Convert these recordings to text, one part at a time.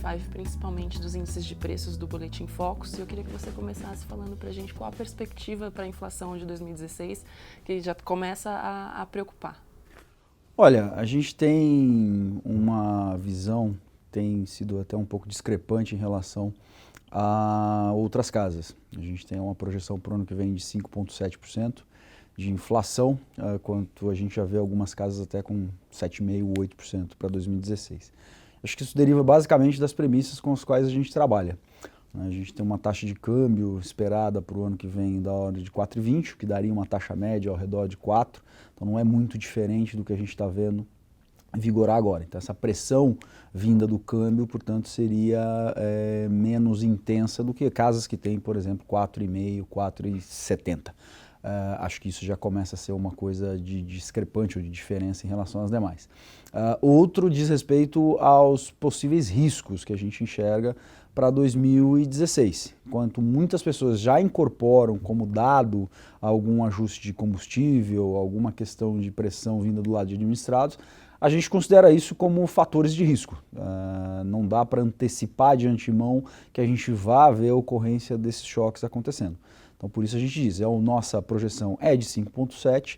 Five, principalmente dos índices de preços do Boletim Focus, e eu queria que você começasse falando para a gente qual a perspectiva para a inflação de 2016, que já começa a preocupar. Olha, a gente tem uma visão, tem sido até um pouco discrepante em relação a outras casas. A gente tem uma projeção para o ano que vem de 5,7% de inflação, quanto a gente já vê algumas casas até com 7,5%, 8% para 2016. Acho que isso deriva basicamente das premissas com as quais a gente trabalha. A gente tem uma taxa de câmbio esperada para o ano que vem da ordem de 4,20, que daria uma taxa média ao redor de 4, então não é muito diferente do que a gente está vendo vigorar agora. Então essa pressão vinda do câmbio, portanto, seria menos intensa do que casas que têm, por exemplo, 4,5, 4,70. Acho que isso já começa a ser uma coisa de discrepante ou de diferença em relação às demais. Outro diz respeito aos possíveis riscos que a gente enxerga para 2016. Enquanto muitas pessoas já incorporam como dado algum ajuste de combustível, alguma questão de pressão vinda do lado de administrados, a gente considera isso como fatores de risco. Não dá para antecipar de antemão que a gente vá ver a ocorrência desses choques acontecendo. Então, por isso a gente diz, a nossa projeção é de 5,7,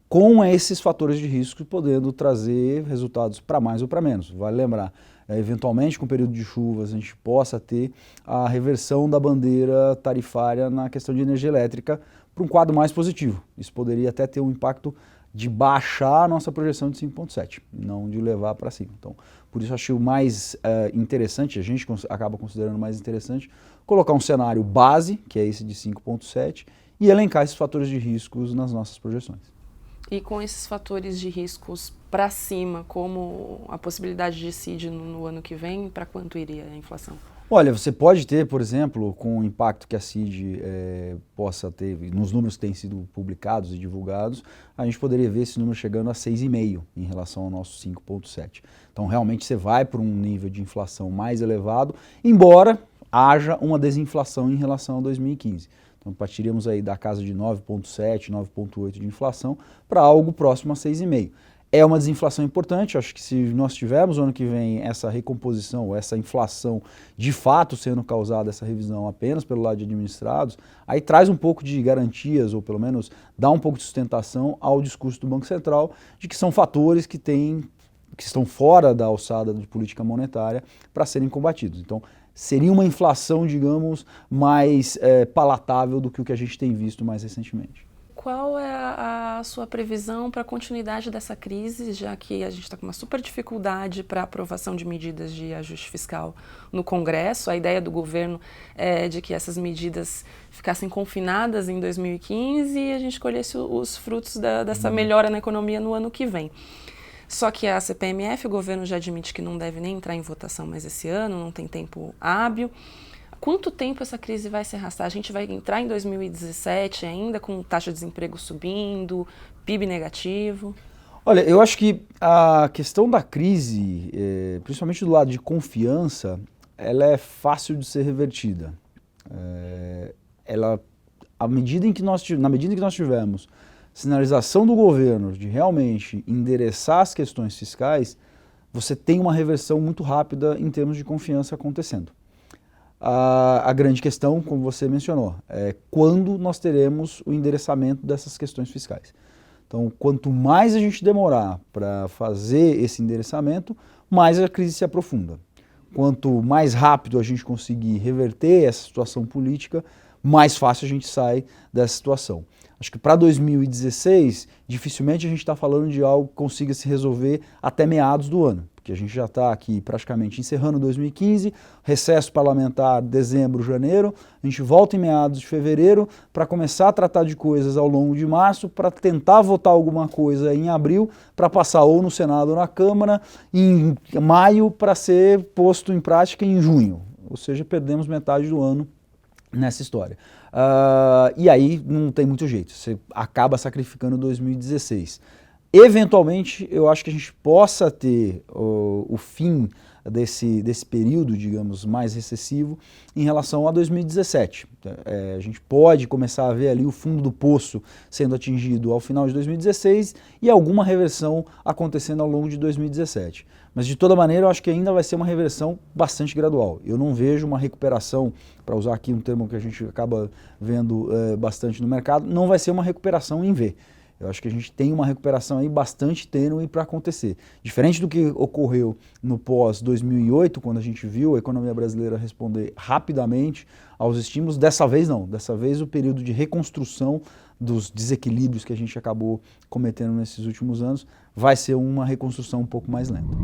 com esses fatores de risco podendo trazer resultados para mais ou para menos. Vale lembrar, eventualmente com o período de chuvas a gente possa ter a reversão da bandeira tarifária na questão de energia elétrica para um quadro mais positivo. Isso poderia até ter um impacto de baixar a nossa projeção de 5,7, não de levar para cima. Então, por isso achei o mais interessante, a gente acaba considerando mais interessante, colocar um cenário base, que é esse de 5,7, e elencar esses fatores de riscos nas nossas projeções. E com esses fatores de riscos para cima, como a possibilidade de CID no ano que vem, para quanto iria a inflação? Olha, você pode ter, por exemplo, com o impacto que a CID possa ter, nos números que têm sido publicados e divulgados, a gente poderia ver esse número chegando a 6,5 em relação ao nosso 5,7. Então, realmente, você vai para um nível de inflação mais elevado, embora haja uma desinflação em relação a 2015. Então, partiríamos aí da casa de 9,7, 9,8 de inflação para algo próximo a 6,5. É uma desinflação importante, acho que se nós tivermos no ano que vem essa recomposição, ou essa inflação de fato sendo causada, essa revisão apenas pelo lado de administrados, aí traz um pouco de garantias, ou pelo menos dá um pouco de sustentação ao discurso do Banco Central, de que são fatores que estão fora da alçada de política monetária para serem combatidos. Então, seria uma inflação, digamos, mais palatável do que o que a gente tem visto mais recentemente. Qual é a sua previsão para a continuidade dessa crise, já que a gente está com uma super dificuldade para a aprovação de medidas de ajuste fiscal no Congresso? A ideia do governo é de que essas medidas ficassem confinadas em 2015 e a gente colhesse os frutos dessa melhora na economia no ano que vem. Só que a CPMF, o governo já admite que não deve nem entrar em votação mais esse ano, não tem tempo hábil. Quanto tempo essa crise vai se arrastar? A gente vai entrar em 2017 ainda com taxa de desemprego subindo, PIB negativo? Olha, eu acho que a questão da crise, principalmente do lado de confiança, ela é fácil de ser revertida. Na medida em que nós tivermos sinalização do governo de realmente endereçar as questões fiscais, você tem uma reversão muito rápida em termos de confiança acontecendo. A grande questão, como você mencionou, é quando nós teremos o endereçamento dessas questões fiscais. Então, quanto mais a gente demorar para fazer esse endereçamento, mais a crise se aprofunda. Quanto mais rápido a gente conseguir reverter essa situação política, mais fácil a gente sai dessa situação. Acho que para 2016, dificilmente a gente está falando de algo que consiga se resolver até meados do ano, porque a gente já está aqui praticamente encerrando 2015, recesso parlamentar dezembro, janeiro, a gente volta em meados de fevereiro para começar a tratar de coisas ao longo de março, para tentar votar alguma coisa em abril, para passar ou no Senado ou na Câmara, em maio, para ser posto em prática em junho, ou seja, perdemos metade do ano nessa história. E aí não tem muito jeito, você acaba sacrificando 2016. Eventualmente, eu acho que a gente possa ter o fim desse período, digamos, mais recessivo em relação a 2017. A gente pode começar a ver ali o fundo do poço sendo atingido ao final de 2016 e alguma reversão acontecendo ao longo de 2017. Mas de toda maneira eu acho que ainda vai ser uma reversão bastante gradual. Eu não vejo uma recuperação, para usar aqui um termo que a gente acaba vendo bastante no mercado, não vai ser uma recuperação em V. Eu acho que a gente tem uma recuperação aí bastante tênue para acontecer. Diferente do que ocorreu no pós-2008, quando a gente viu a economia brasileira responder rapidamente aos estímulos, dessa vez não. Dessa vez o período de reconstrução dos desequilíbrios que a gente acabou cometendo nesses últimos anos vai ser uma reconstrução um pouco mais lenta.